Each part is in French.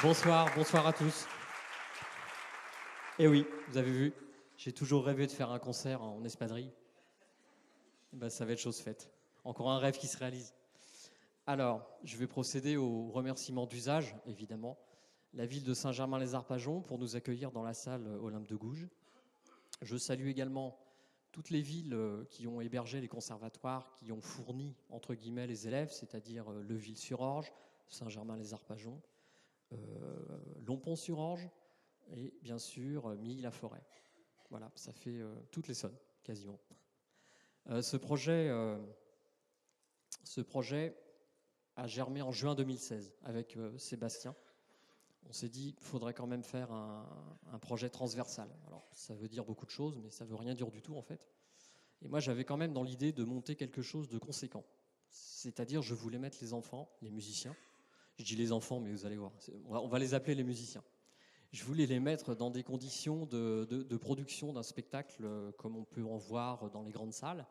Bonsoir à tous. Et oui, vous avez vu, j'ai toujours rêvé de faire un concert en espadrille. Ben, ça va être chose faite. Encore un rêve qui se réalise. Alors, je vais procéder aux remerciements d'usage, évidemment. La ville de Saint-Germain-les-Arpajons pour nous accueillir dans la salle Olympe de Gouges. Je salue également toutes les villes qui ont hébergé les conservatoires, qui ont fourni, entre guillemets, les élèves, c'est-à-dire Leuville-sur-Orge, Saint-Germain-les-Arpajons, Lompont-sur-Orge et bien sûr Milly-la-Forêt. Voilà, ça fait toutes les Saônes, quasiment. Ce projet a germé en juin 2016 avec Sébastien. On s'est dit qu'il faudrait quand même faire un projet transversal. Alors, ça veut dire beaucoup de choses, mais ça ne veut rien dire du tout, en fait. Et moi, j'avais quand même dans l'idée de monter quelque chose de conséquent. C'est-à-dire, je voulais mettre les enfants, les musiciens. Je dis les enfants, mais vous allez voir, on va les appeler les musiciens. Je voulais les mettre dans des conditions de production d'un spectacle comme on peut en voir dans les grandes salles.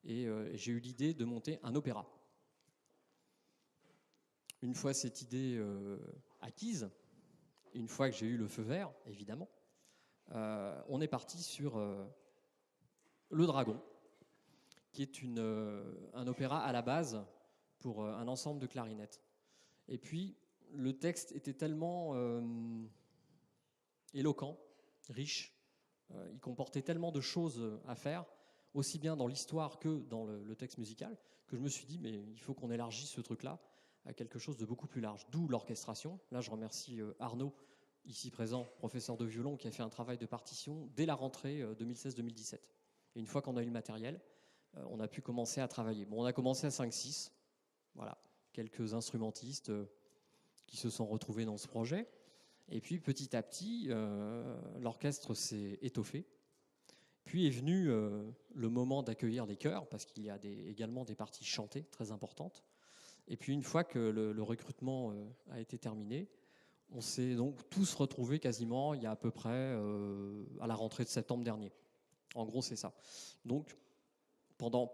Et j'ai eu l'idée de monter un opéra. Une fois cette idée acquise, une fois que j'ai eu le feu vert, évidemment, on est parti sur Le Dragon, qui est un opéra à la base pour un ensemble de clarinettes. Et puis, le texte était tellement éloquent, riche, il comportait tellement de choses à faire, aussi bien dans l'histoire que dans le texte musical, que je me suis dit, mais il faut qu'on élargisse ce truc-là à quelque chose de beaucoup plus large. D'où l'orchestration. Là, je remercie Arnaud, ici présent, professeur de violon, qui a fait un travail de partition dès la rentrée 2016-2017. Et une fois qu'on a eu le matériel, on a pu commencer à travailler. Bon, on a commencé à 5-6, voilà, quelques instrumentistes qui se sont retrouvés dans ce projet. Et puis, petit à petit, l'orchestre s'est étoffé. Puis est venu le moment d'accueillir les chœurs, parce qu'il y a également des parties chantées très importantes. Et puis, une fois que le recrutement a été terminé, on s'est donc tous retrouvés quasiment il y a à peu près à la rentrée de septembre dernier. En gros, c'est ça. Donc, pendant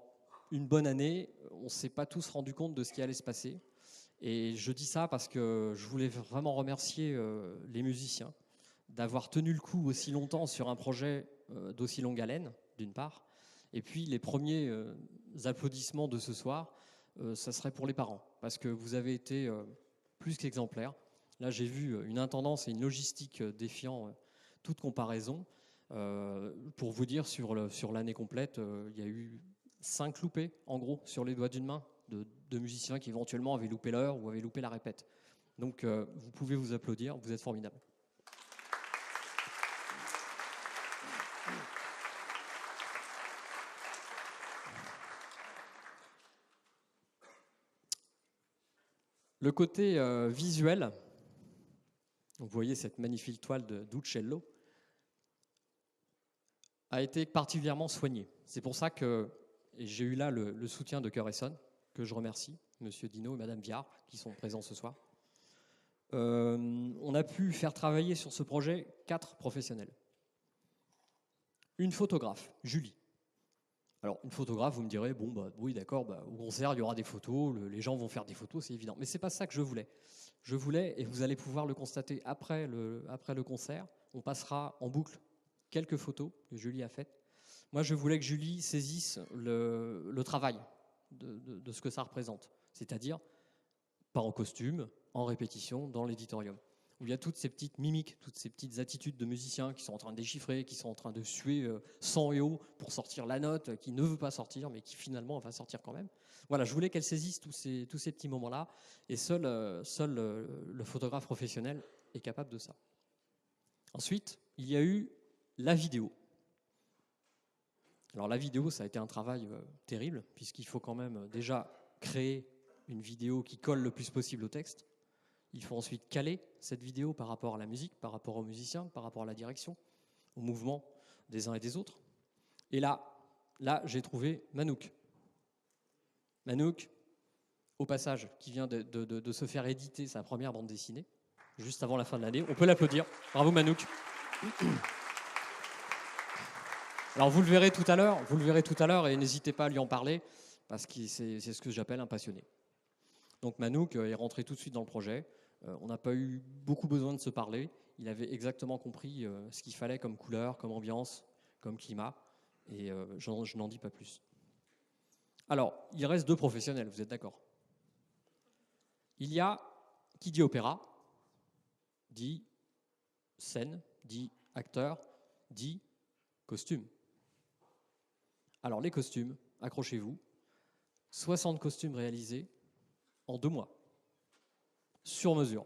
une bonne année, on ne s'est pas tous rendu compte de ce qui allait se passer. Et je dis ça parce que je voulais vraiment remercier les musiciens d'avoir tenu le coup aussi longtemps sur un projet d'aussi longue haleine, d'une part. Et puis, les premiers applaudissements de ce soir, ça serait pour les parents, parce que vous avez été plus qu'exemplaires. Là, j'ai vu une intendance et une logistique défiant toute comparaison. Pour vous dire, sur l'année complète, il y a eu 5 loupés, en gros, sur les doigts d'une main, de musiciens qui éventuellement avaient loupé l'heure ou avaient loupé la répète. Donc, vous pouvez vous applaudir, vous êtes formidables. Le côté visuel, vous voyez cette magnifique toile d'Uccello, a été particulièrement soigné. C'est pour ça que j'ai eu là le soutien de Chœur Essonne, que je remercie, Monsieur Dino et Madame Viard, qui sont présents ce soir. On a pu faire travailler sur ce projet 4 professionnels. Une photographe, Julie. Alors, une photographe, vous me direz, bon, bah, oui, d'accord, au concert, il y aura des photos, les gens vont faire des photos, c'est évident. Mais ce n'est pas ça que je voulais. Je voulais, et vous allez pouvoir le constater après le concert, on passera en boucle quelques photos que Julie a faites. Moi, je voulais que Julie saisisse le travail de ce que ça représente. C'est-à-dire, pas en costume, en répétition, dans l'éditorium. Où il y a toutes ces petites mimiques, toutes ces petites attitudes de musiciens qui sont en train de déchiffrer, qui sont en train de suer sang et eau pour sortir la note qui ne veut pas sortir, mais qui finalement va sortir quand même. Voilà, je voulais qu'elle saisisse tous ces petits moments-là, et seul le photographe professionnel est capable de ça. Ensuite, il y a eu la vidéo. Alors la vidéo, ça a été un travail terrible, puisqu'il faut quand même déjà créer une vidéo qui colle le plus possible au texte. Il faut ensuite caler cette vidéo par rapport à la musique, par rapport aux musiciens, par rapport à la direction, au mouvement des uns et des autres. Et là j'ai trouvé Manouk. Manouk, au passage, qui vient de se faire éditer sa première bande dessinée, juste avant la fin de l'année. On peut l'applaudir. Bravo Manouk. Alors vous le verrez tout à l'heure, et n'hésitez pas à lui en parler, parce que c'est ce que j'appelle un passionné. Donc Manouk est rentré tout de suite dans le projet. On n'a pas eu beaucoup besoin de se parler. Il avait exactement compris ce qu'il fallait comme couleur, comme ambiance, comme climat. Et je n'en dis pas plus. Alors, il reste 2 professionnels, vous êtes d'accord? Il y a, qui dit opéra, dit scène, dit acteur, dit costume. Alors, les costumes, accrochez-vous, 60 costumes réalisés en 2 mois, sur mesure.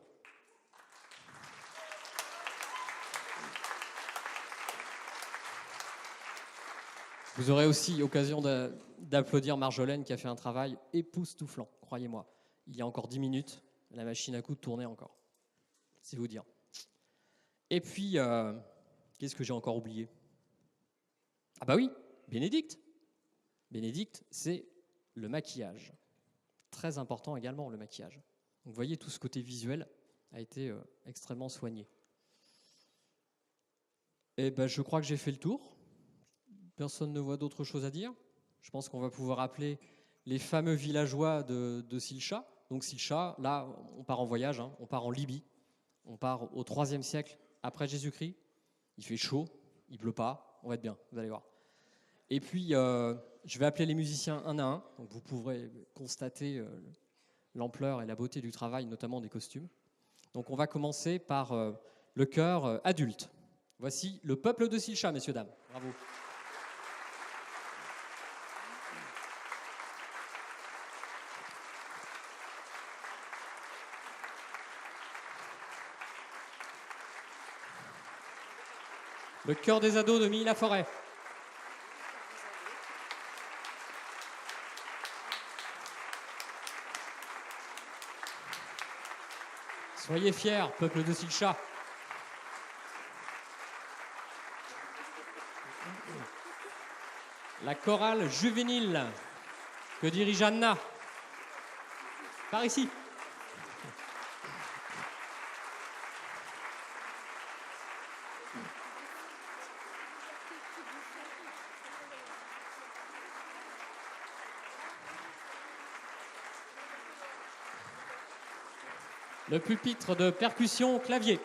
Vous aurez aussi occasion d'applaudir Marjolaine qui a fait un travail époustouflant, croyez-moi. Il y a encore 10 minutes, la machine à coudre tournait encore. C'est vous dire. Et puis, qu'est-ce que j'ai encore oublié? Ah bah oui, Bénédicte. Bénédicte, c'est le maquillage. Très important également, le maquillage. Donc, vous voyez, tout ce côté visuel a été extrêmement soigné. Et ben, je crois que j'ai fait le tour. Personne ne voit d'autres choses à dire. Je pense qu'on va pouvoir appeler les fameux villageois de Silcha. Donc Silcha, là, on part en voyage, hein, on part en Libye, on part au IIIe siècle après Jésus-Christ. Il fait chaud, il pleut pas, on va être bien, vous allez voir. Et puis, je vais appeler les musiciens un à un. Donc vous pourrez constater l'ampleur et la beauté du travail, notamment des costumes. Donc on va commencer par le chœur adulte. Voici le peuple de Silcha, messieurs, dames. Bravo. Le chœur des ados de Milly-la-Forêt. Soyez fiers, peuple de Silcha. La chorale juvénile que dirige Anna. Par ici. Le pupitre de percussion clavier.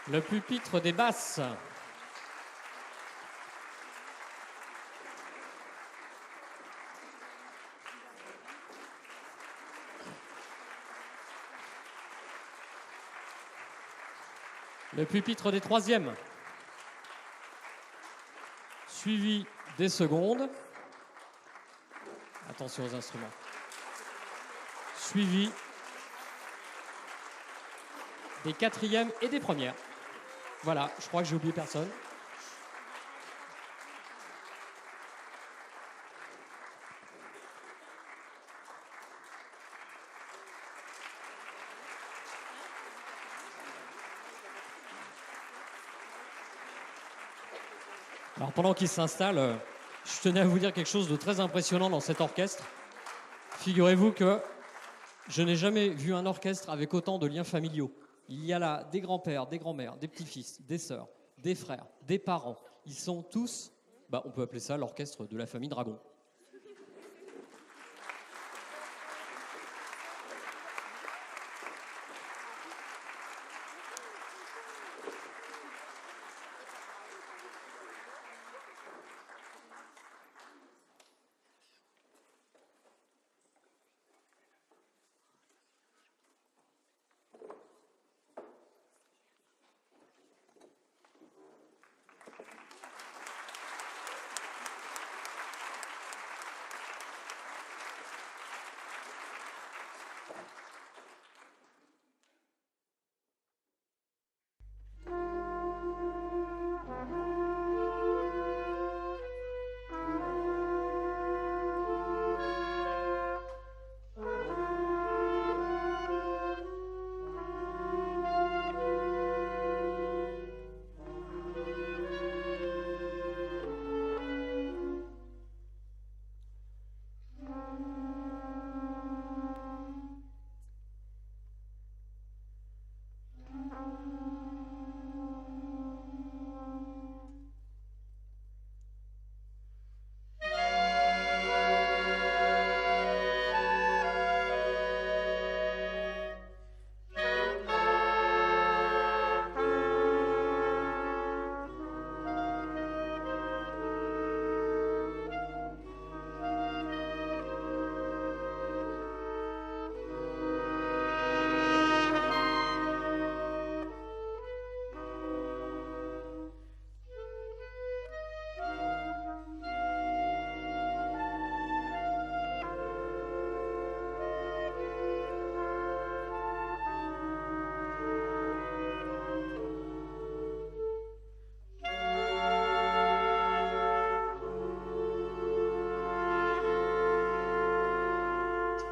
Le pupitre des basses. Le pupitre des troisièmes. Suivi des secondes. Attention aux instruments. Suivi des quatrièmes et des premières. Voilà, je crois que j'ai oublié personne. Alors pendant qu'il s'installe, je tenais à vous dire quelque chose de très impressionnant dans cet orchestre. Figurez-vous que je n'ai jamais vu un orchestre avec autant de liens familiaux. Il y a là des grands-pères, des grands-mères, des petits-fils, des sœurs, des frères, des parents. Ils sont tous, on peut appeler ça l'orchestre de la famille Dragon.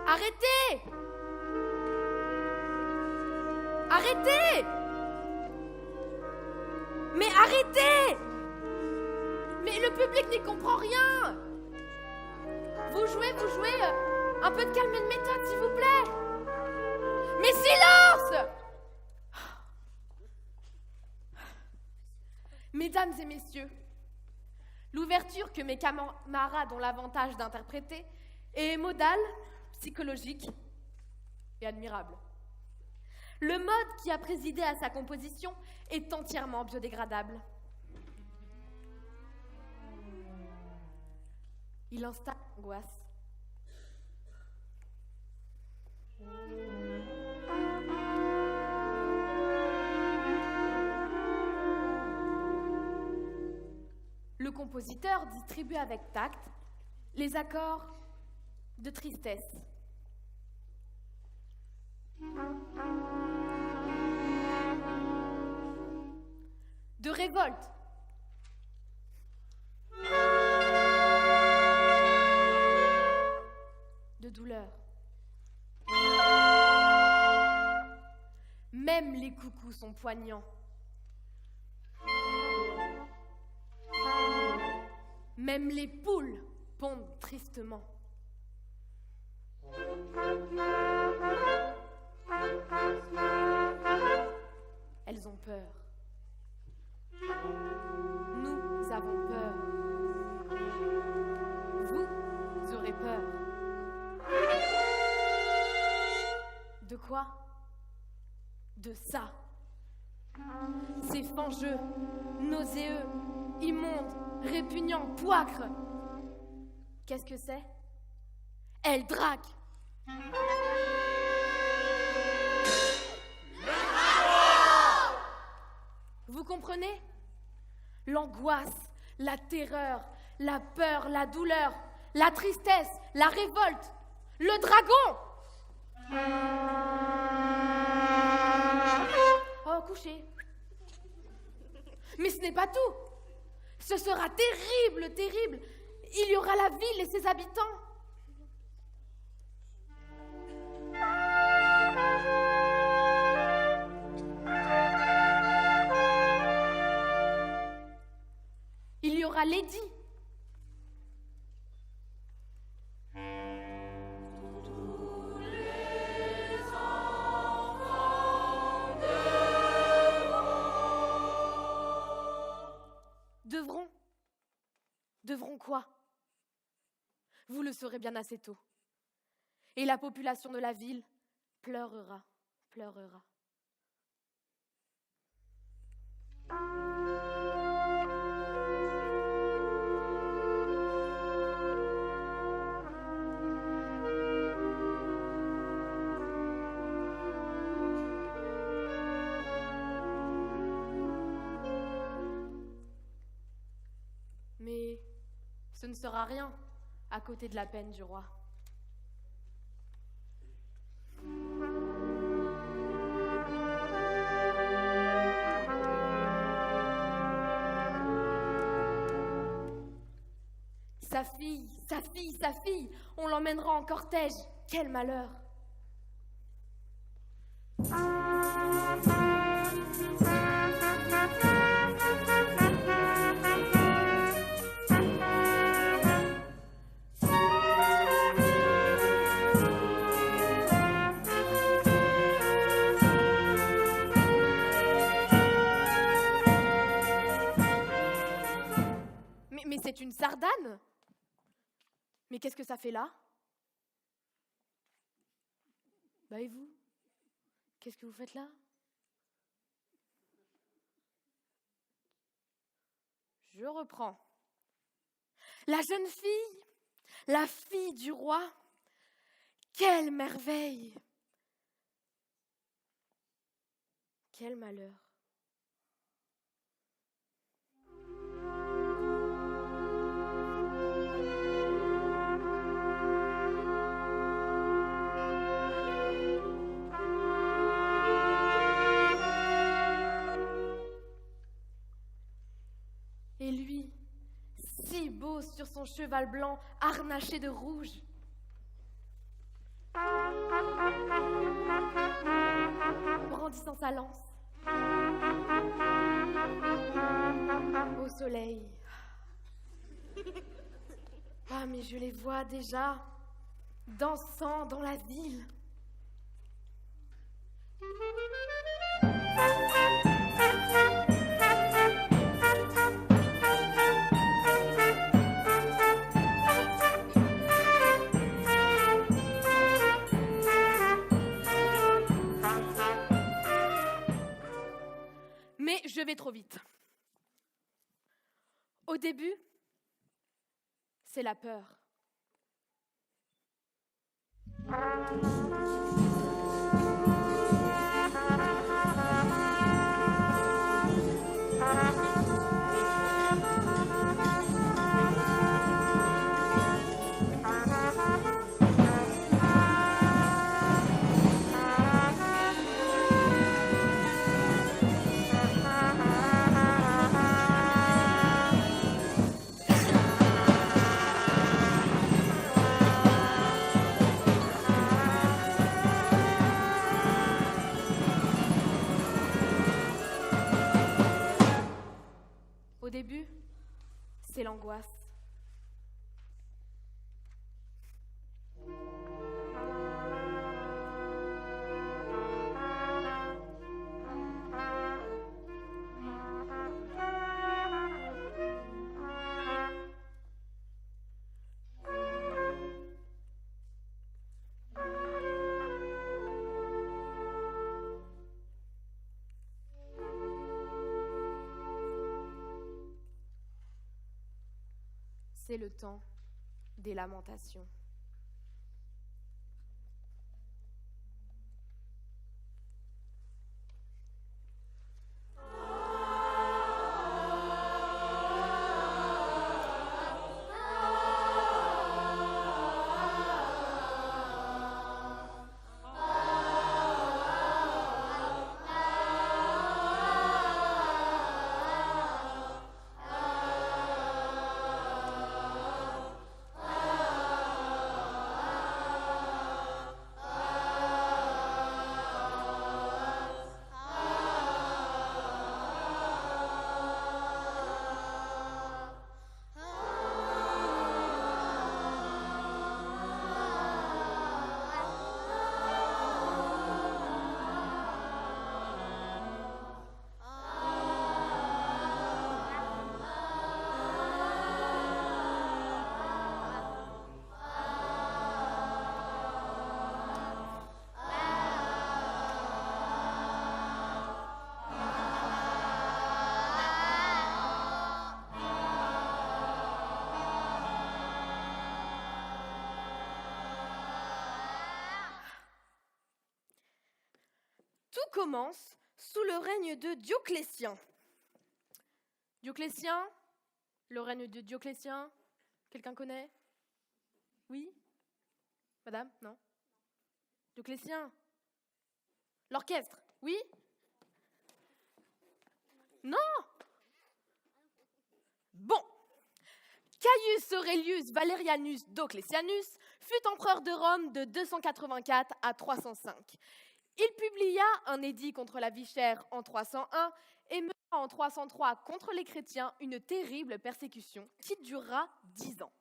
Arrêtez! Arrêtez! Mais arrêtez! Mais le public n'y comprend rien! Vous jouez, un peu de calme et de méthode, s'il vous plaît! Mais silence! Mesdames et messieurs, l'ouverture que mes camarades ont l'avantage d'interpréter est modale, psychologique et admirable. Le mode qui a présidé à sa composition est entièrement biodégradable. Il installe l'angoisse. Le compositeur distribue avec tact les accords de tristesse. De révolte. De douleur. Même les coucous sont poignants. Même les poules pondent tristement. Elles ont peur. Nous avons peur. Vous aurez peur. De quoi? De ça. Ces fangeux, nauséeux, immondes, répugnants, poicres. Qu'est-ce que c'est? Elle drague. Vous comprenez? L'angoisse, la terreur, la peur, la douleur, la tristesse, la révolte, le dragon. Oh, couchez. Mais ce n'est pas tout. Ce sera terrible, terrible. Il y aura la ville et ses habitants. Il y aura Lady. Devront quoi? Vous le saurez bien assez tôt. Et la population de la ville pleurera, pleurera. Mais ce ne sera rien à côté de la peine du roi. Sa fille, on l'emmènera en cortège. Quel malheur! Mais c'est une sardane? Mais qu'est-ce que ça fait là? Bah et vous? Qu'est-ce que vous faites là? Je reprends. La jeune fille, la fille du roi, quelle merveille! Quel malheur! Et lui, si beau sur son cheval blanc, harnaché de rouge. dans sa lance. Au soleil. Ah, mais je les vois déjà, dansant dans la ville. Mais je vais trop vite. Au début, c'est la peur. Au début, c'est l'angoisse. C'est le temps des lamentations. Tout commence sous le règne de Dioclétien. Dioclétien, le règne de Dioclétien, quelqu'un connaît? Oui? Madame? Non? Dioclétien? L'orchestre? Oui? Non? Bon. Caius Aurelius Valerianus Dioclétianus fut empereur de Rome de 284 à 305. Il publia un édit contre la vie chère en 301 et mena en 303 contre les chrétiens une terrible persécution qui durera 10 ans.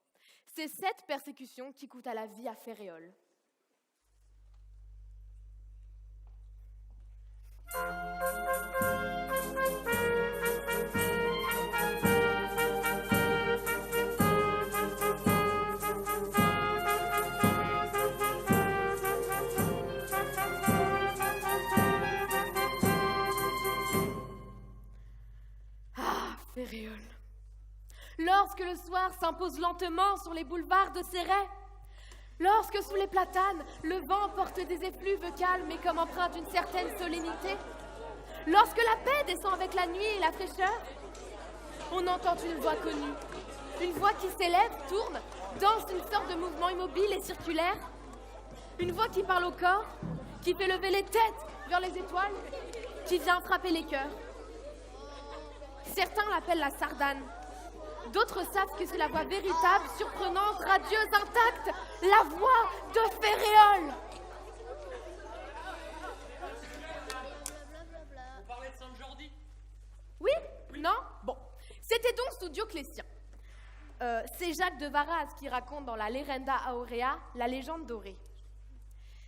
C'est cette persécution qui coûta la vie à Féréole. Féréole. Lorsque le soir s'impose lentement sur les boulevards de Céret, lorsque sous les platanes, le vent porte des effluves calmes et comme empreinte d'une certaine solennité, lorsque la paix descend avec la nuit et la fraîcheur, on entend une voix connue, une voix qui s'élève, tourne, danse une sorte de mouvement immobile et circulaire, une voix qui parle au corps, qui fait lever les têtes vers les étoiles, qui vient frapper les cœurs. Certains l'appellent la sardane. D'autres savent que c'est la voix véritable, surprenante, radieuse, intacte, la voix de Féréole. Dioclétien. C'est Jacques de Varaz qui raconte dans la Lerenda Aurea la légende dorée.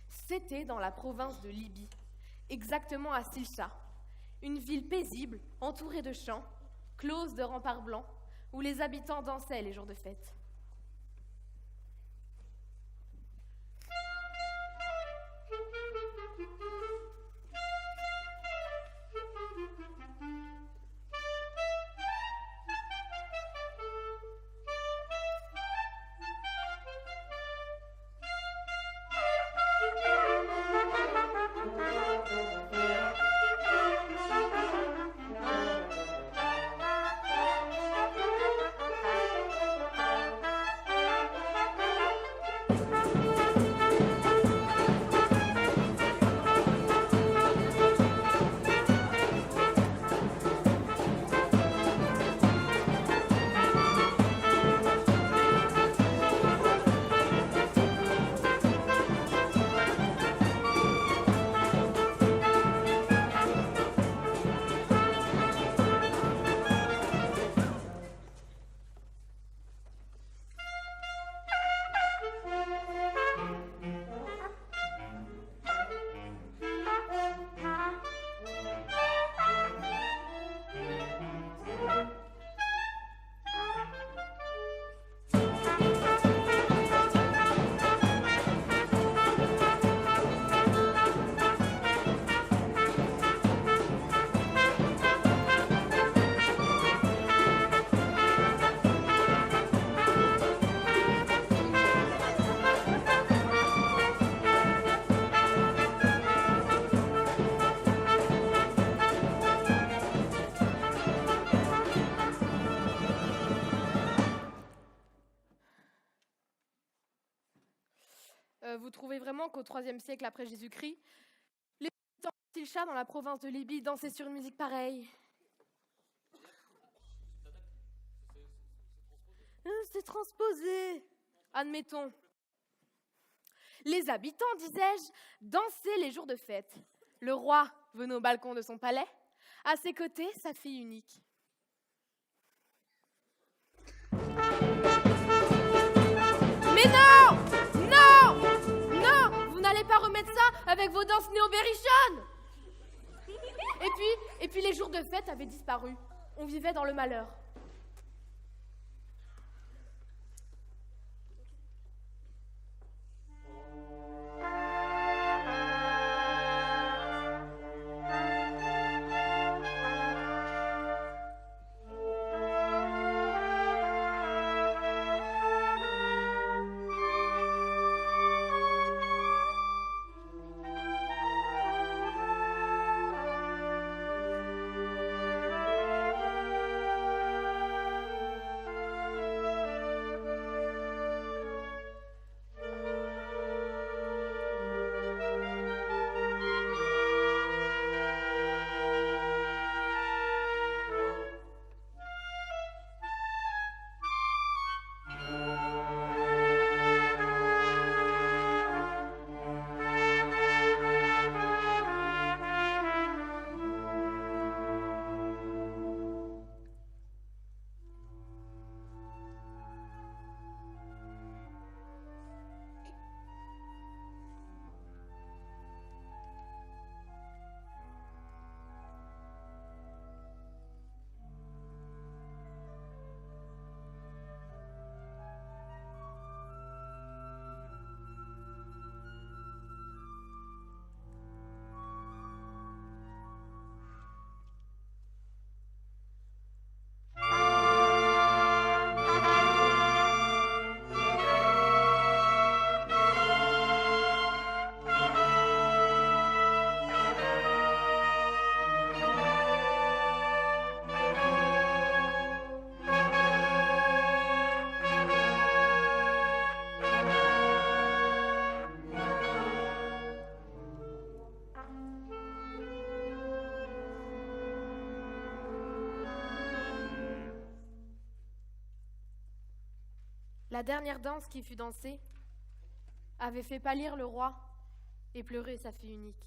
C'était dans la province de Libye, exactement à Silcha, une ville paisible, entourée de champs, close de remparts blancs, où les habitants dansaient les jours de fête. Vous trouvez vraiment qu'au IIIe siècle après Jésus-Christ, les habitants de Silcha, dans la province de Libye, dansaient sur une musique pareille? C'est transposé. Admettons. Les habitants, disais-je, dansaient les jours de fête. Le roi venait au balcon de son palais. À ses côtés, sa fille unique. Mais non! Non! Non! Vous n'allez pas remettre ça avec vos danses néo-berrichonnes! Et puis les jours de fête avaient disparu. On vivait dans le malheur. La dernière danse qui fut dansée avait fait pâlir le roi et pleurer sa fille unique.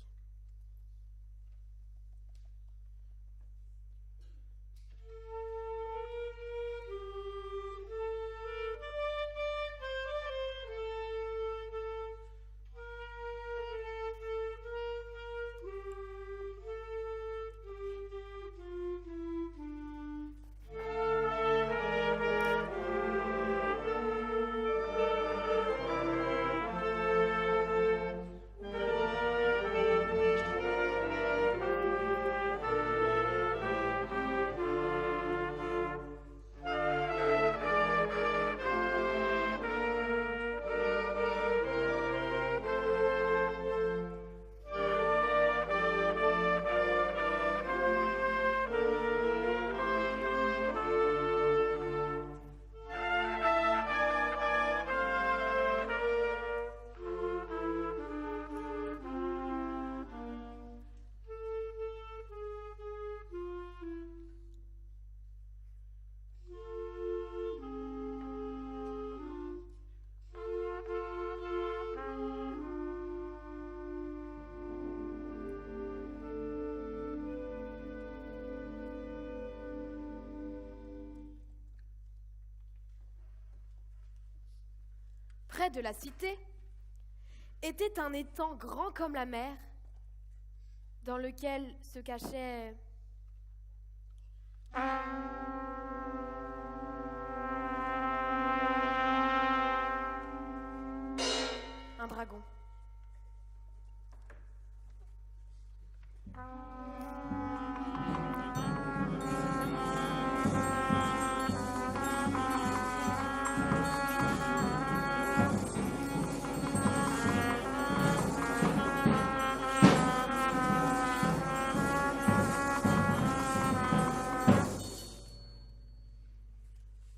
près de la cité, était un étang grand comme la mer, dans lequel se cachait un dragon.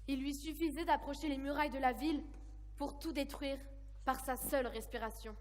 Il lui suffisait d'approcher les murailles de la ville pour tout détruire par sa seule respiration.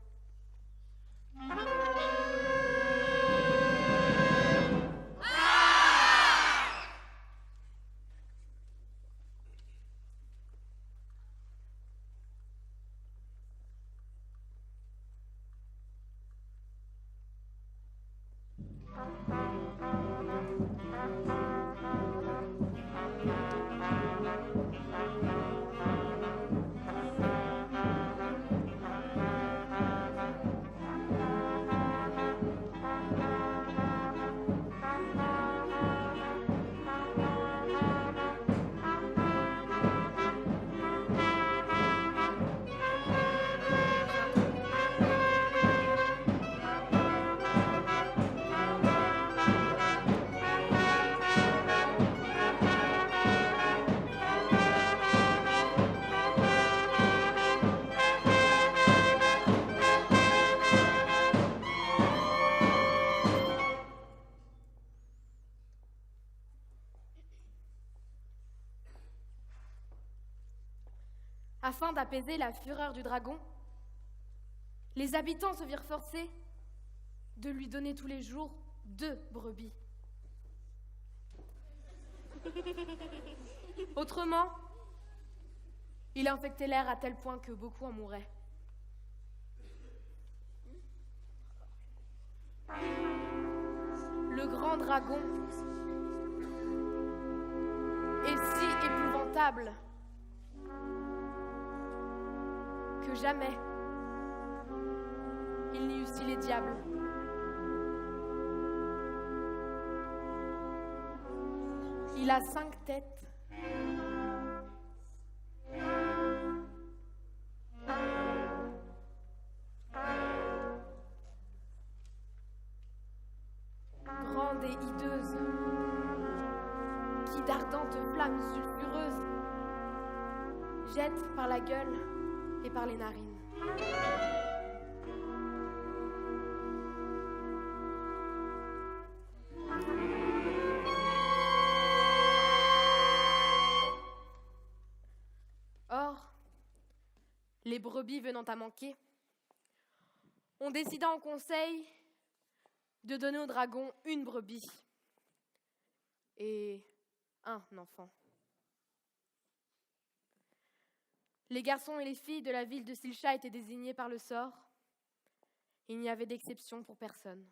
Afin d'apaiser la fureur du dragon, les habitants se virent forcés de lui donner tous les jours 2 brebis. Autrement, il infectait l'air à tel point que beaucoup en mouraient. Le grand dragon est si épouvantable que jamais il n'y eut si les diables. Il a 5 têtes. Grande et hideuse, qui d'ardentes flammes sulfureuses jettent par la gueule et par les narines. Or, les brebis venant à manquer, on décida en conseil de donner au dragon 1 brebis et 1 enfant. Les garçons et les filles de la ville de Silcha étaient désignés par le sort. Il n'y avait d'exception pour personne.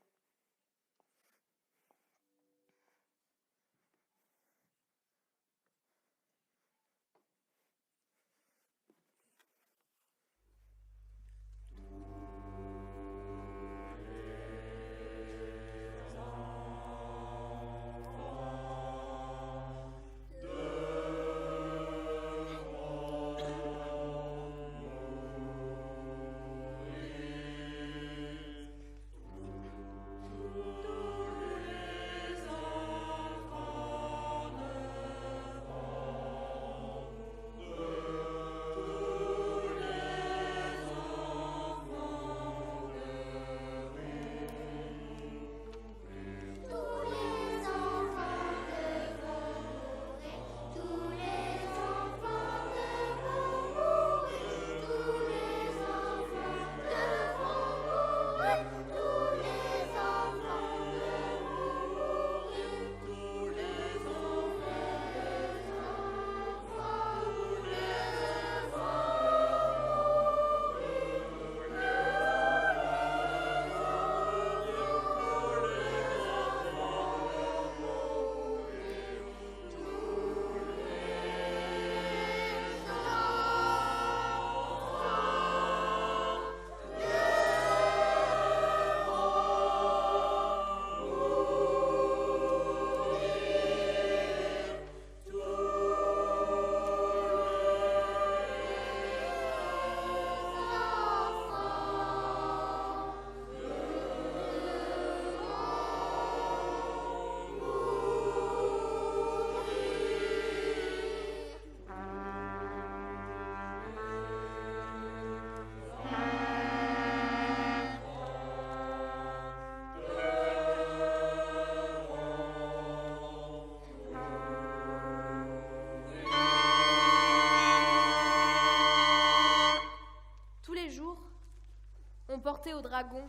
apporter au dragon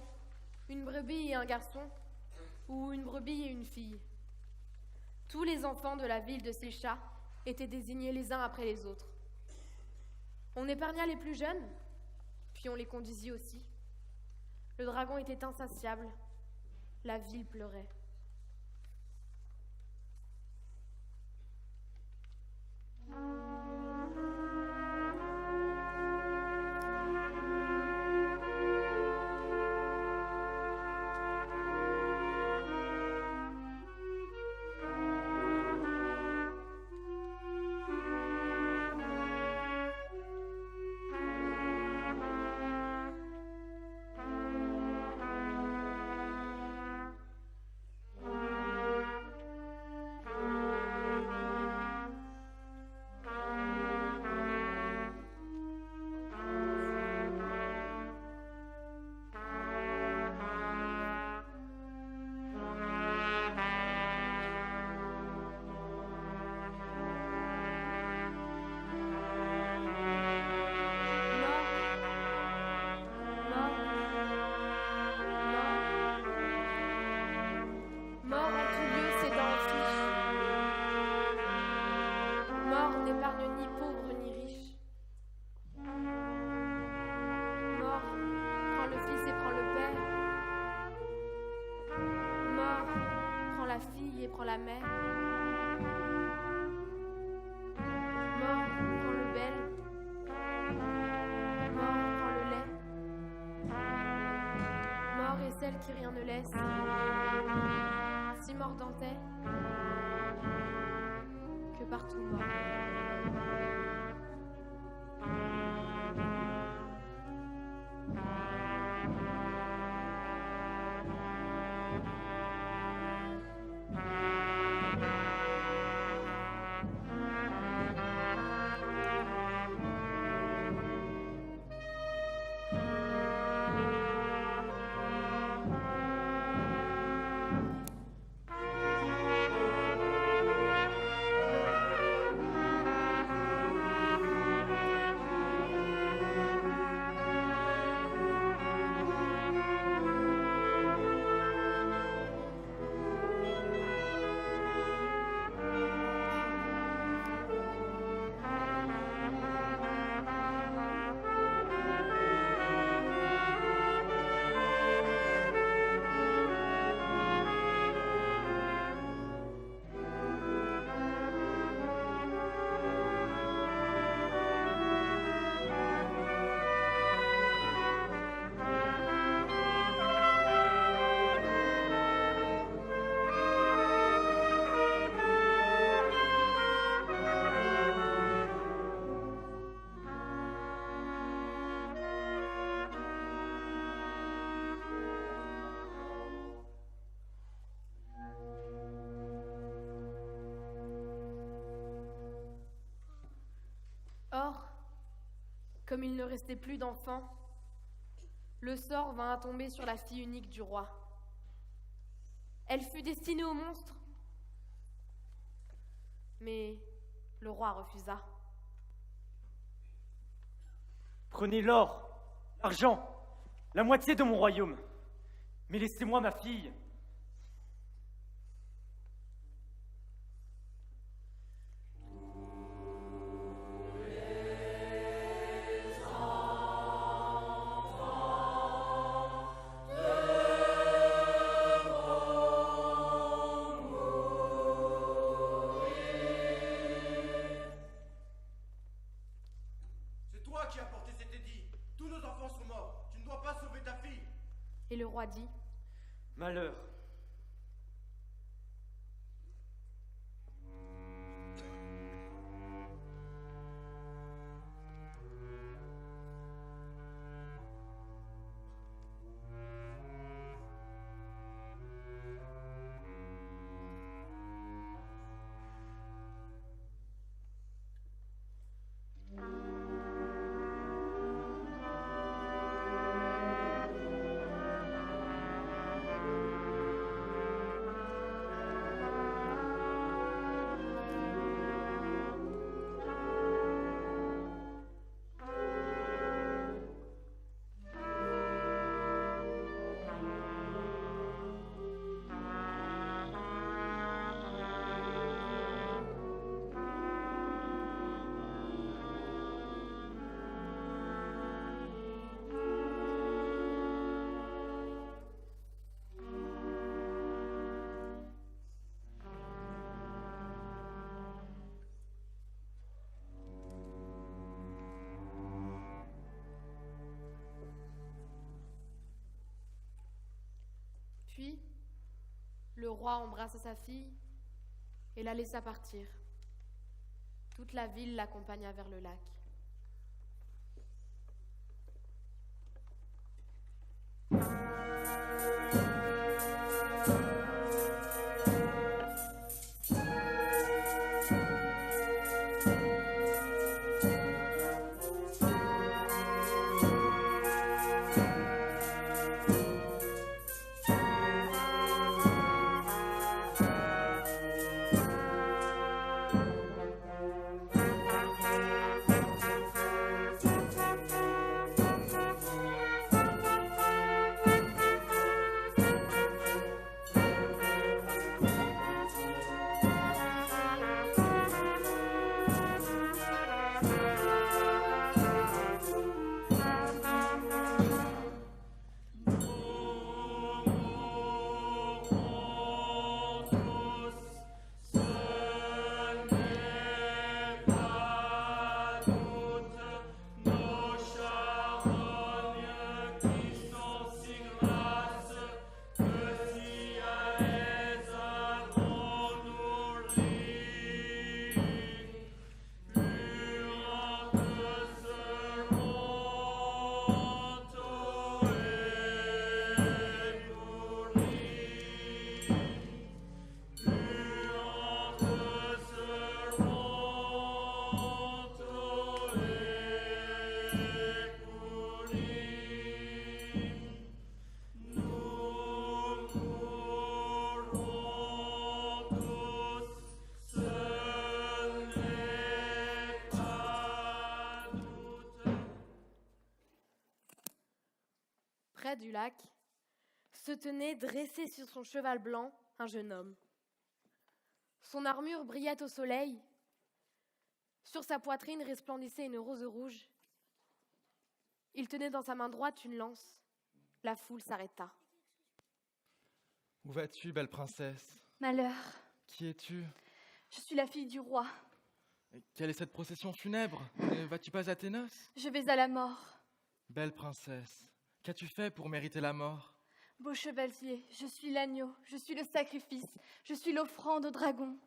une brebis et un garçon, ou une brebis et une fille. Tous les enfants de la ville de Sécha étaient désignés les uns après les autres. On épargna les plus jeunes, puis on les conduisit aussi. Le dragon était insatiable, la ville pleurait. Prends la mer. Mort, prends le bel. Mort, prends le lait. Mort est celle qui rien ne laisse. Si mordant est, que partout mort. Or, comme il ne restait plus d'enfants, le sort vint à tomber sur la fille unique du roi. Elle fut destinée au monstre, mais le roi refusa. Prenez l'or, l'argent, la moitié de mon royaume, mais laissez-moi ma fille. Et le roi dit : Malheur. Puis, le roi embrassa sa fille et la laissa partir. Toute la ville l'accompagna vers le lac. Près du lac, se tenait dressé sur son cheval blanc un jeune homme. Son armure brillait au soleil. Sur sa poitrine resplendissait une rose rouge. Il tenait dans sa main droite une lance. La foule s'arrêta. Où vas-tu, belle princesse? Malheur, Qui es-tu? je suis la fille du roi. Et quelle est cette procession funèbre? Ne vas-tu pas à tes noces? Je vais à la mort. Belle princesse, qu'as-tu fait pour mériter la mort? Beau chevalier, je suis l'agneau, je suis le sacrifice, je suis l'offrande au dragon.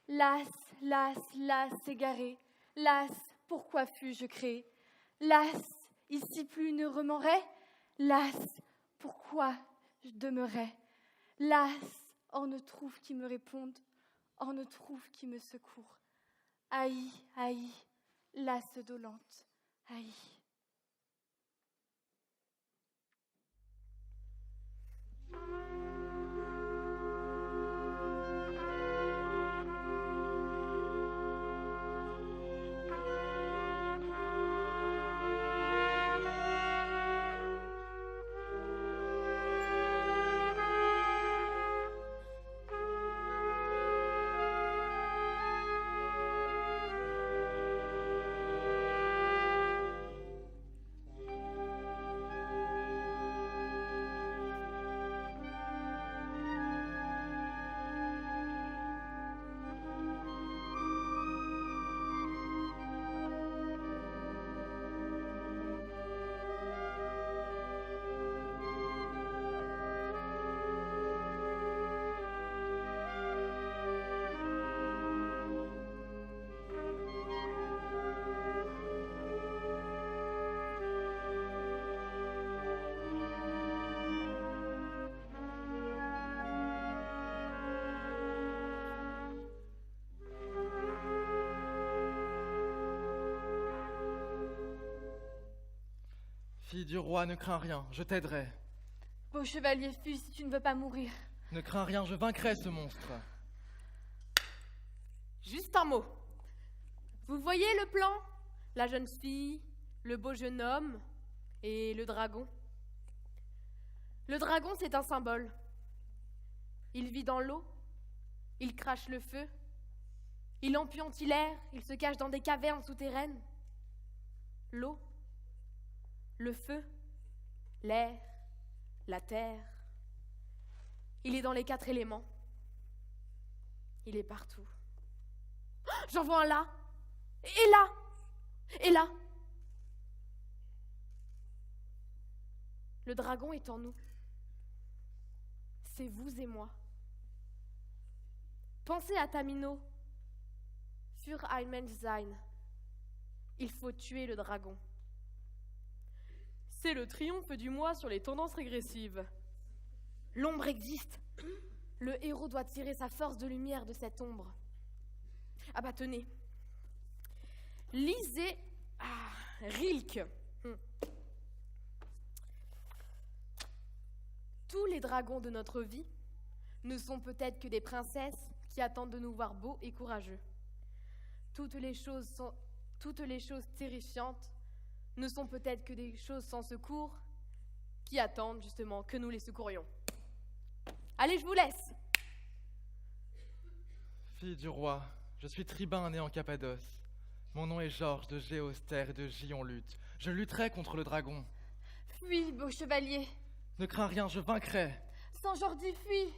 Las, las, las, égaré, las, pourquoi fus-je créé? Las, ici plus ne remangerai? Las, pourquoi je demeurais? Las, or ne trouve qui me réponde, or ne trouve qui me secourt. Haï, haï, las dolente, haï. Fille du roi, ne crains rien, je t'aiderai. Beau chevalier fus, si tu ne veux pas mourir. Ne crains rien, je vaincrai ce monstre. Juste un mot. Vous voyez le plan? La jeune fille, le beau jeune homme et le dragon. Le dragon, c'est un symbole. Il vit dans l'eau, il crache le feu, il empuantit l'air, il se cache dans des cavernes souterraines. L'eau, le feu, l'air, la terre. Il est dans les 4 éléments. Il est partout. Oh, j'en vois un là, et là, et là. Le dragon est en nous. c'est vous et moi. Pensez à Tamino. Für ein Mensch sein. Il faut tuer le dragon. C'est le triomphe du moi sur les tendances régressives. L'ombre existe. Le héros doit tirer sa force de lumière de cette ombre. Ah bah tenez. Lisez Rilke. Tous les dragons de notre vie ne sont peut-être que des princesses qui attendent de nous voir beaux et courageux. Toutes les choses terrifiantes ne sont peut-être que des choses sans secours qui attendent justement que nous les secourions. Allez, je vous laisse. Fille du roi, je suis tribun né en Cappadoce. Mon nom est Georges de Géostère et de J. On lutte. Je lutterai contre le dragon. Fuis, beau chevalier. Ne crains rien, je vaincrai. Sans Jordi, fuis.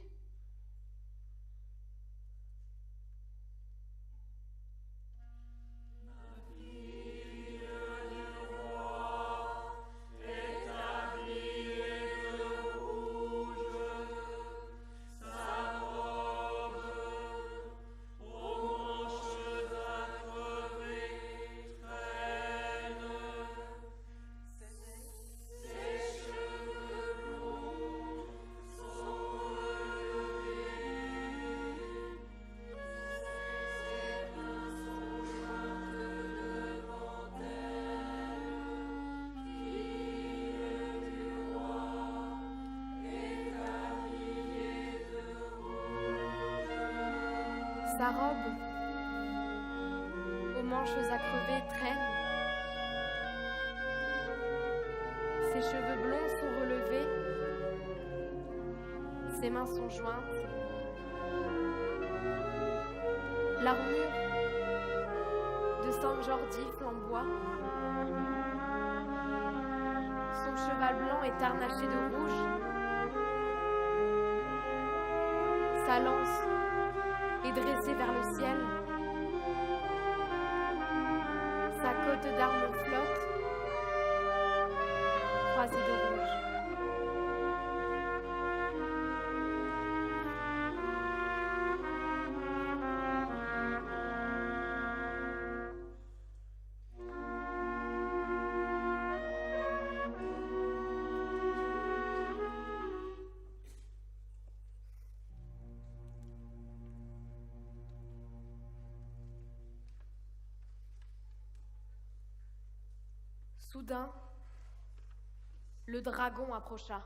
Sa robe, aux manches à crever, traîne. Ses cheveux blonds sont relevés. Ses mains sont jointes. L'armure de San Jordi flamboie. Son cheval blanc est harnaché de rouge. Sa lance est dressée vers le ciel. Sa cotte d'armes flotte, croisée de rouge. Soudain, le dragon approcha.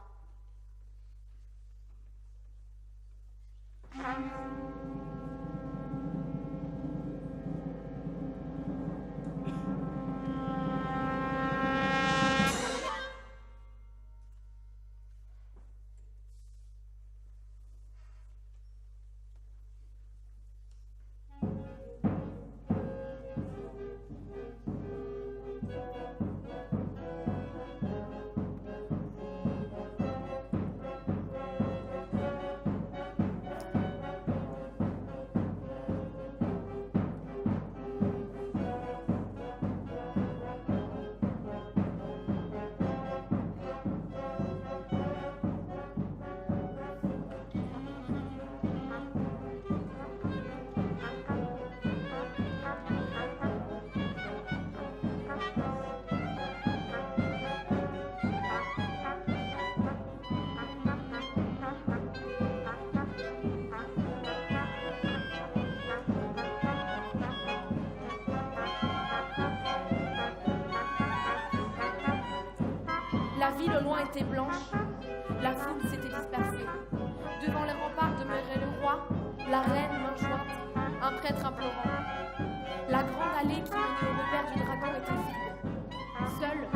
La ville au loin était blanche, la foule s'était dispersée. Devant les remparts demeurait le roi, la reine main jointe, un prêtre implorant. La grande allée qui menait au repère du dragon était vide. Seule,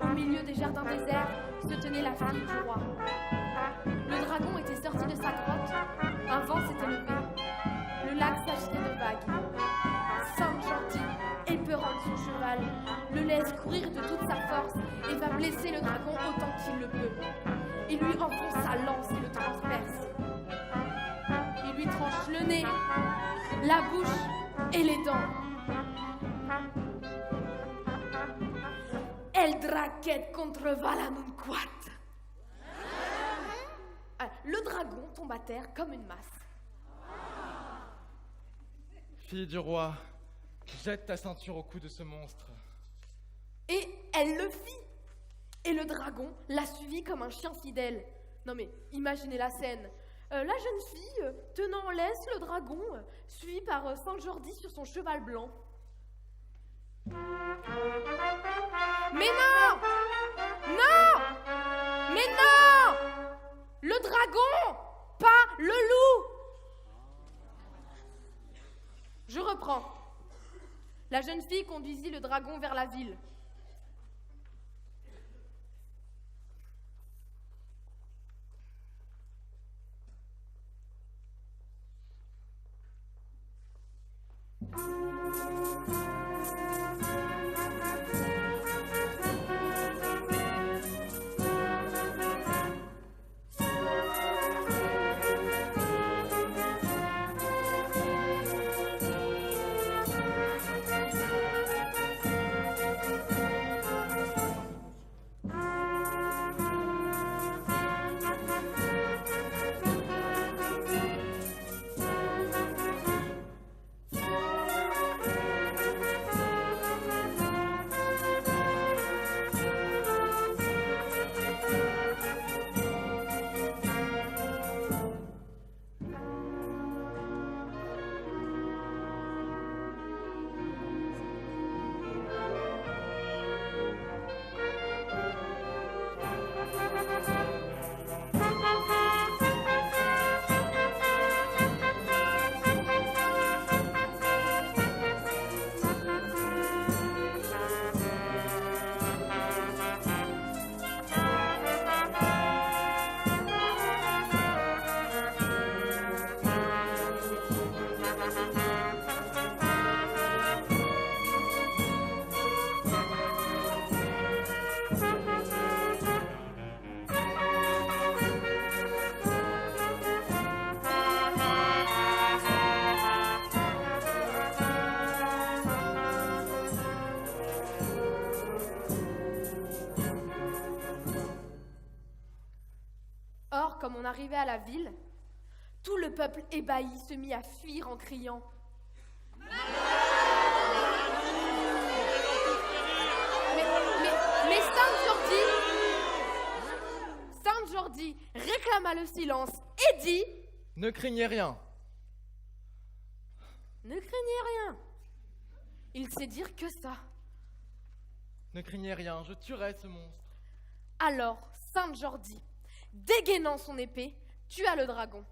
au milieu des jardins déserts, se tenait la fille du roi. Le dragon était sorti de sa grotte, un vent s'était levé. Le lac s'agitait de vagues. San Jordi, épeurant de son cheval, le laisse courir de toute sa force et va blesser le dragon autant qu'il le peut. Il lui enfonce sa lance et le transperce. Il lui tranche le nez, la bouche et les dents. El draquet contre Valanunquat. Le dragon dragon tombe à terre comme une masse. Fille du roi, jette ta ceinture au cou de ce monstre. Et elle le fit. Et le dragon l'a suivi comme un chien fidèle. Non mais, imaginez la scène. La jeune fille, tenant en laisse le dragon, suivi par Saint Jordi sur son cheval blanc. Mais non! Non! Mais non! Le dragon, pas le loup! Je reprends. La jeune fille conduisit le dragon vers la ville. Or, comme on arrivait à la ville, tout le peuple ébahi se mit à fuir en criant. Mais Saint Jordi réclama le silence et dit: Ne craignez rien. Ne craignez rien. Il sait dire que ça. Ne craignez rien, je tuerai ce monstre. Alors, Saint Jordi, dégainant son épée, tua le dragon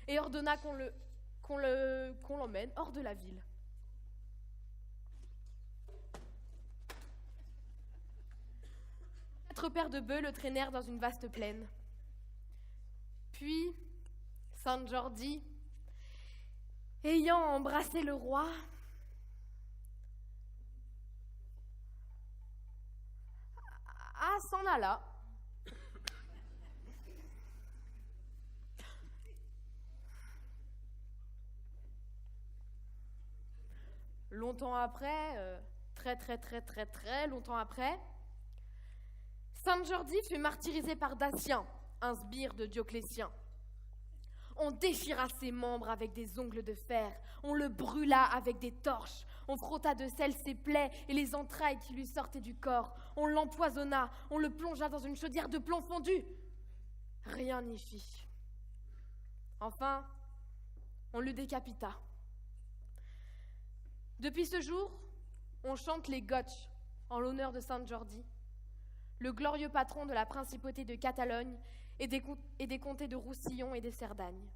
et ordonna qu'on l'emmène hors de la ville. Quatre paires de bœufs le traînèrent dans une vaste plaine. Puis, Saint Jordi, ayant embrassé le roi, s'en alla. Longtemps après, très longtemps après, Saint Jordi fut martyrisé par Datien, un sbire de Dioclétien. On déchira ses membres avec des ongles de fer, on le brûla avec des torches, on frotta de sel ses plaies et les entrailles qui lui sortaient du corps, on l'empoisonna, on le plongea dans une chaudière de plomb fondu. Rien n'y fit. Enfin, on le décapita. Depuis ce jour, on chante les Gotch en l'honneur de Saint Jordi, le glorieux patron de la principauté de Catalogne et des comtés de Roussillon et de Cerdagne.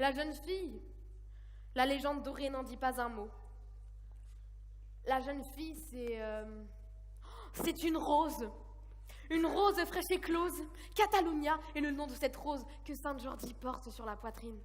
La jeune fille, la légende dorée n'en dit pas un mot. La jeune fille, c'est une rose fraîche éclose. Catalunya est le nom de cette rose que Saint Jordi porte sur la poitrine.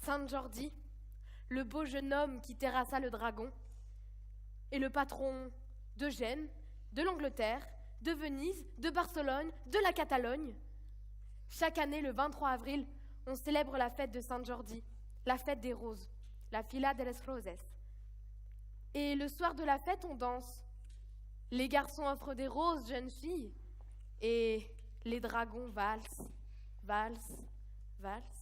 Saint Jordi, le beau jeune homme qui terrassa le dragon, est le patron de Gênes, de l'Angleterre, de Venise, de Barcelone, de la Catalogne. Chaque année, le 23 avril, on célèbre la fête de Saint Jordi, la fête des roses, la Fila de les Roses. Et le soir de la fête, on danse. Les garçons offrent des roses, jeunes filles, et les dragons valsent, valsent, valsent.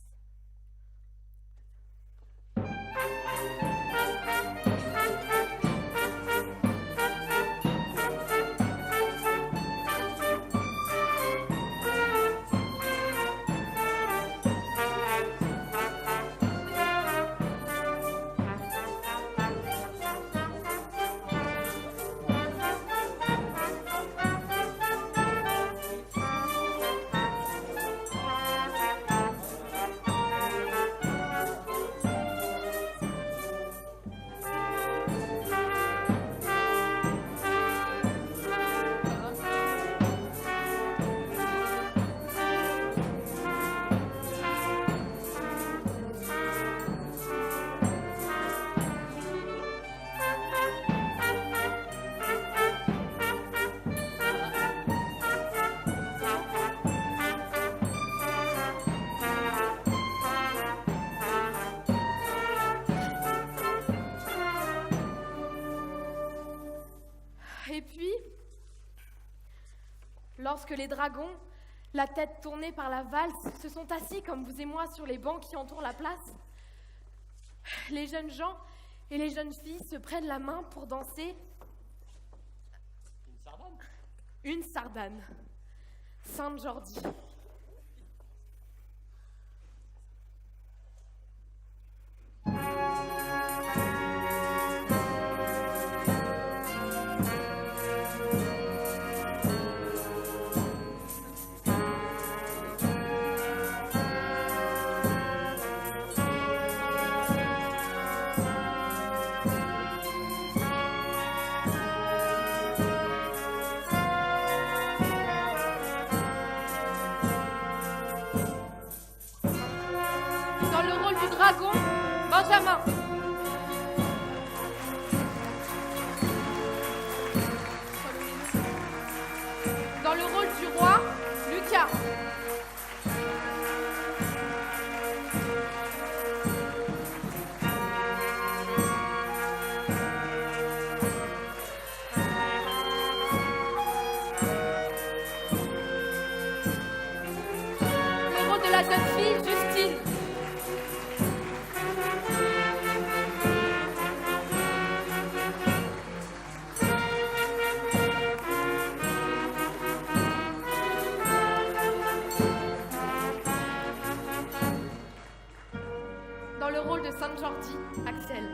Et puis, lorsque les dragons, la tête tournée par la valse, se sont assis comme vous et moi sur les bancs qui entourent la place, les jeunes gens et les jeunes filles se prennent la main pour danser une sardane. Saint Jordi. Dans le rôle du dragon, Benjamin. Dans le rôle du roi, Lucas. Le rôle de la jeune fille, Justine. Dans le rôle de Saint Jordi, Axel.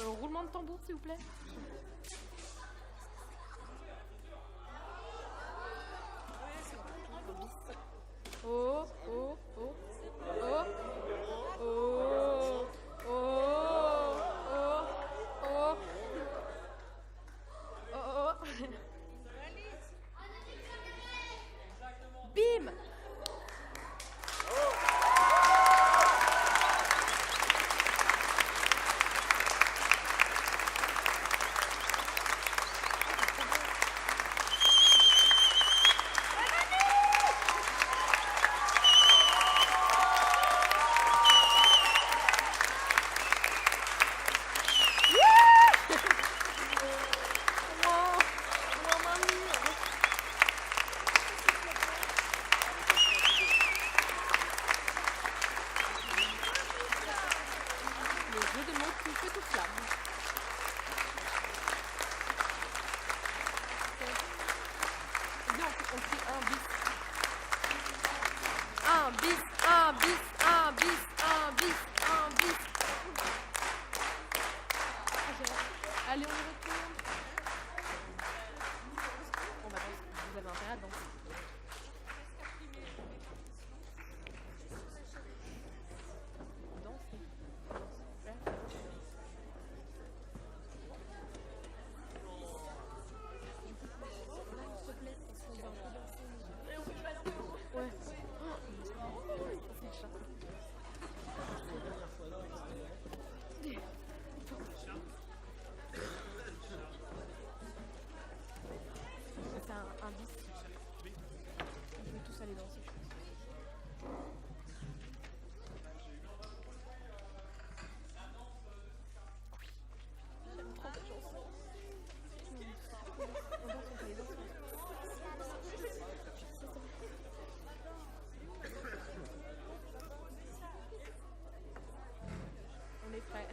Roulement de tambour, s'il vous plaît. Oh, oh, oh, oh, oh, oh, oh, oh, oh, oh. Bim! Le jeu de mots qui fait tout flamme. Bien, on crie un bis. Un bis, un bis, un bis, un bis, un bis. Allez, on y retourne. Bon, bah, vous avez intérêt à danser. C'est un bis. On peut tous aller danser, je pense. J'aime trop cette chanson. On danse, on peut les danser. On est prêts.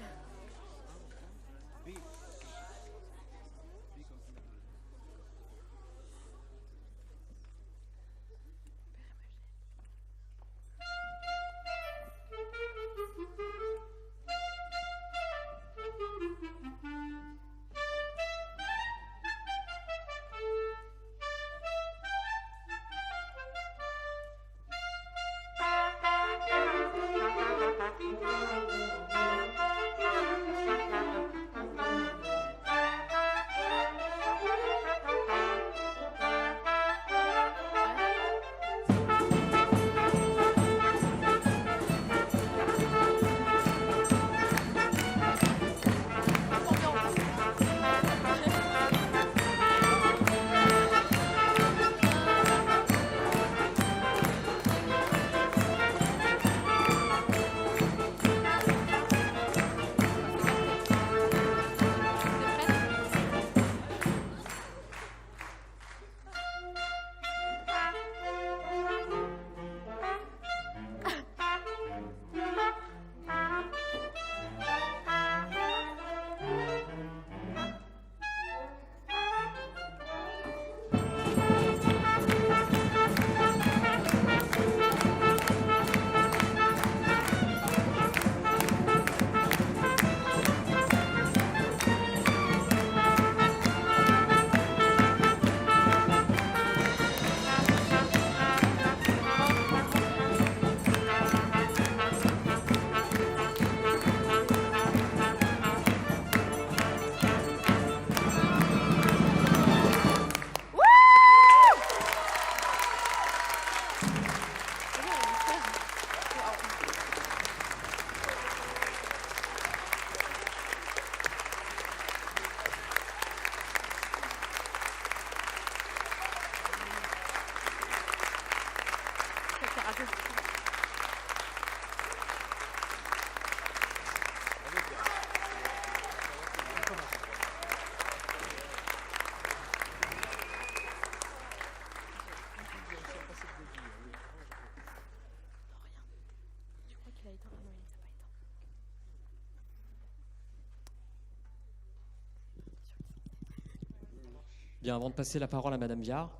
Bien, avant de passer la parole à Madame Viard,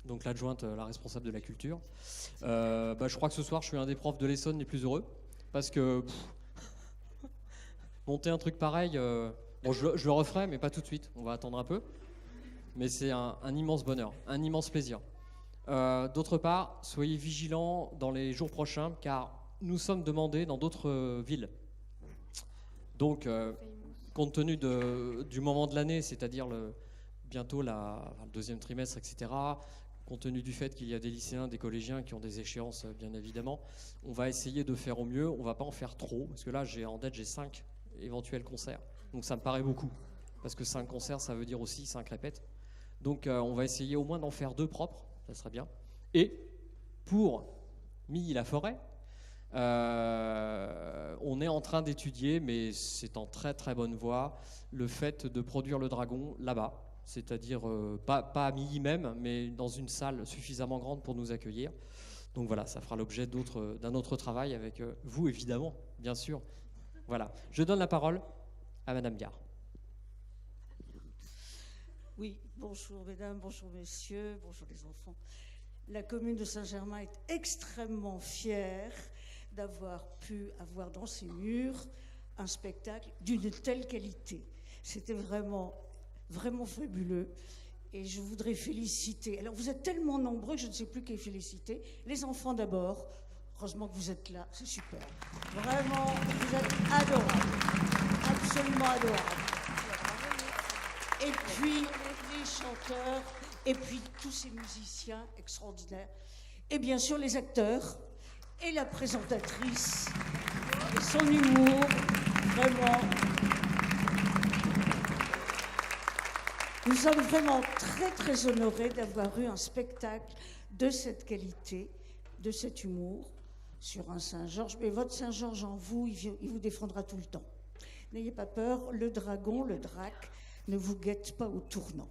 donc l'adjointe, la responsable de la culture, je crois que ce soir, je suis un des profs de l'Essonne les plus heureux, parce que monter un truc pareil, Bon, je le referai, mais pas tout de suite. On va attendre un peu. Mais c'est un immense bonheur, un immense plaisir. D'autre part, soyez vigilants dans les jours prochains, car nous sommes demandés dans d'autres villes. Donc, compte tenu du moment de l'année, c'est-à-dire bientôt le deuxième trimestre, etc., compte tenu du fait qu'il y a des lycéens, des collégiens qui ont des échéances, bien évidemment, on va essayer de faire au mieux. On ne va pas en faire trop, parce que là, j'ai 5 éventuels concerts. Donc ça me paraît beaucoup, parce que 5 concerts, ça veut dire aussi 5 répètes. Donc on va essayer au moins d'en faire 2 propres, ça serait bien. Et pour Milly-la-Forêt, on est en train d'étudier, mais c'est en très très bonne voie, le fait de produire le dragon là-bas. C'est-à-dire pas à Milly même, mais dans une salle suffisamment grande pour nous accueillir. Donc voilà, ça fera l'objet d'un autre travail avec vous, évidemment, bien sûr. Voilà, je donne la parole à Madame Gare. Oui, bonjour mesdames, bonjour messieurs, bonjour les enfants. La commune de Saint-Germain est extrêmement fière d'avoir pu avoir dans ses murs un spectacle d'une telle qualité. C'était vraiment fabuleux. Et je voudrais féliciter. Alors vous êtes tellement nombreux que je ne sais plus qui féliciter. Les enfants d'abord. Heureusement que vous êtes là, c'est super. Vraiment, vous êtes adorables. Absolument adorables. Et puis les chanteurs, et puis tous ces musiciens extraordinaires. Et bien sûr les acteurs, et la présentatrice, et son humour, vraiment. Nous sommes vraiment très très honorés d'avoir eu un spectacle de cette qualité, de cet humour, sur un Saint-Georges. Mais votre Saint-Georges en vous, il vous défendra tout le temps. N'ayez pas peur, le dragon, le drac, ne vous guette pas au tournant.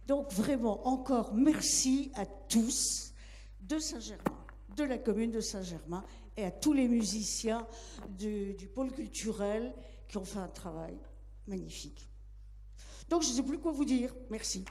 Donc vraiment, encore merci à tous de Saint-Germain, de la commune de Saint-Germain, et à tous les musiciens du pôle culturel qui ont fait un travail magnifique. Donc je ne sais plus quoi vous dire. Merci.